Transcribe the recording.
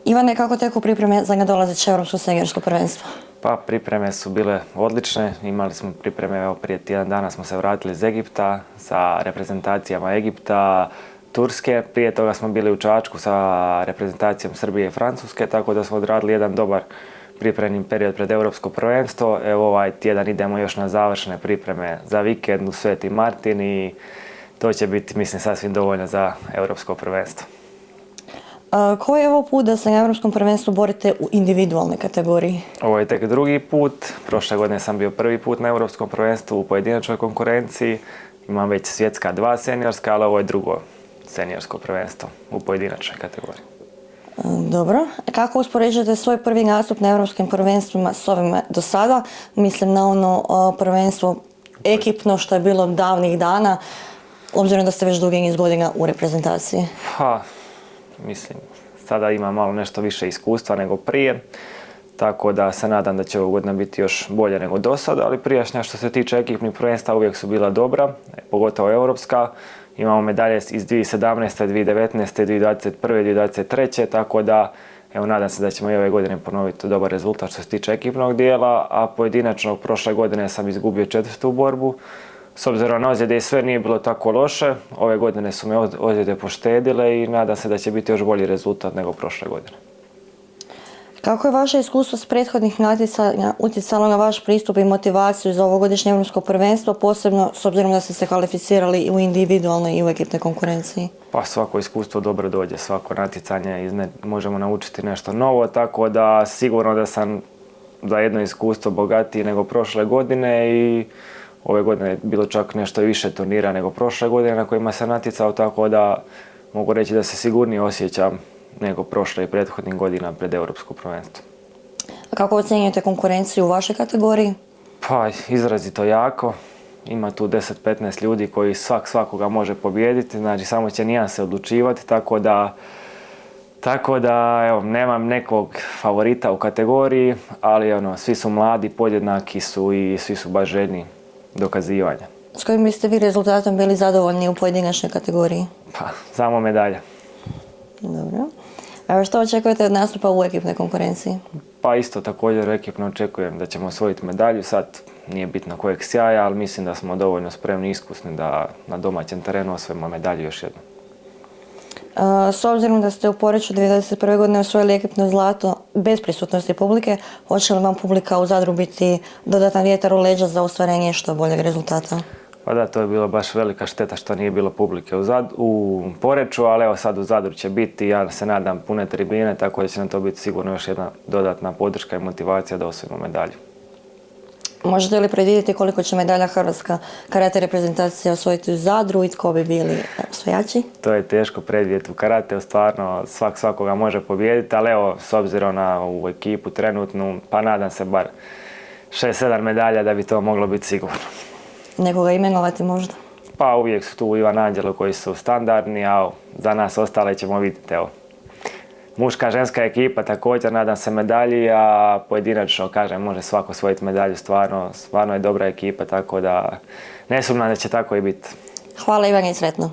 Ivane, kako teku pripreme za nadolazeće Europsko seniorsko prvenstvo? Pa pripreme su bile odlične, imali smo pripreme, evo prije tjedan dana smo se vratili iz Egipta sa reprezentacijama Egipta, Turske, prije toga smo bili u Čačku sa reprezentacijom Srbije i Francuske, tako da smo odradili jedan dobar pripremni period pred Europsko prvenstvo. Evo ovaj tjedan idemo još na završne pripreme za vikend u Sveti Martin i to će biti, mislim, sasvim dovoljno za Europsko prvenstvo. Koji je ovo put da se na Europskom prvenstvu borite u individualnoj kategoriji? Ovo je tek drugi put. Prošle godine sam bio prvi put na Europskom prvenstvu u pojedinačnoj konkurenciji. Imam već svjetska 2 seniorska, ali ovo je drugo seniorsko prvenstvo u pojedinačnoj kategoriji. Dobro. Kako uspoređujete svoj prvi nastup na Europskim prvenstvima s ovime do sada? Mislim na ono prvenstvo ekipno što je bilo davnih dana, obzirom da ste već dugi niz godina u reprezentaciji. Pa, mislim, sada imam malo nešto više iskustva nego prije, tako da se nadam da će ova godina biti još bolje nego do sada, ali prijašnja što se tiče ekipnih prvenstva uvijek su bila dobra, pogotovo europska. Imamo medalje iz 2017. 2019. 2021. 2023. Tako da, evo, nadam se da ćemo i ove godine ponoviti dobar rezultat što se tiče ekipnog dijela, a pojedinačno prošle godine sam izgubio 4. borbu. S obzirom na ozljede i sve nije bilo tako loše, ove godine su me ozljede poštedile i nadam se da će biti još bolji rezultat nego prošle godine. Kako je vaše iskustvo s prethodnih natjecanja utjecalo na vaš pristup i motivaciju za ovogodišnje Europsko prvenstvo, posebno s obzirom da ste se kvalificirali i u individualnoj i u ekipnoj konkurenciji? Pa svako iskustvo dobro dođe, svako natjecanje možemo naučiti nešto novo, tako da sigurno da sam za jedno iskustvo bogatiji nego prošle godine i ove godine je bilo čak nešto i više turnira nego prošle godine na kojima sam natjecao, tako da mogu reći da se sigurnije osjećam nego prošle i prethodnih godina pred Europsko prvenstvo. A kako ocjenjujete konkurenciju u vašoj kategoriji? Pa, izrazito jako. Ima tu 10-15 ljudi koji svakoga može pobijediti, znači samo će nijedan se odlučivati, tako da evo, nemam nekog favorita u kategoriji, ali svi su mladi, podjednaki su i svi su baš željni dokazivanja. S kojim biste vi rezultatom bili zadovoljni u pojedinačnoj kategoriji? Pa, samo medalja. Dobro. A što očekujete od nastupa u ekipnoj konkurenciji? Pa isto također ekipno očekujem da ćemo osvojiti medalju. Sad nije bitno kojeg sjaja, ali mislim da smo dovoljno spremni i iskusni da na domaćem terenu osvojimo medalju još jednom. S obzirom da ste u Poreču 1991. godine osvojili ekipno zlato bez prisutnosti publike, hoće li vam publika u Zadru biti dodatan vjetar u leđa za ostvarenje što boljeg rezultata? Pa da, to je bila baš velika šteta što nije bilo publike u Poreču, ali evo sad u Zadru će biti, ja se nadam, pune tribine, tako da će nam to biti sigurno još jedna dodatna podrška i motivacija da osvojimo medalju. Možete li predvidjeti koliko će medalja Hrvatska karate reprezentacija osvojiti u Zadru i tko bi bili osvajači? To je teško predvidjeti u karateu, stvarno svakoga može pobijediti, ali evo, s obzirom na ovu ekipu trenutnu, pa nadam se bar 6-7 medalja da bi to moglo biti sigurno. Nekoga imenovati možda? Pa uvijek su tu Ivan Anđelo koji su standardni, a za nas ostale ćemo vidjeti. Evo. Muška, ženska ekipa također, nadam se medalji, a pojedinačno, kažem, može svako osvojiti medalju, stvarno je dobra ekipa, tako da ne sumnjam da će tako i biti. Hvala Ivane i sretno.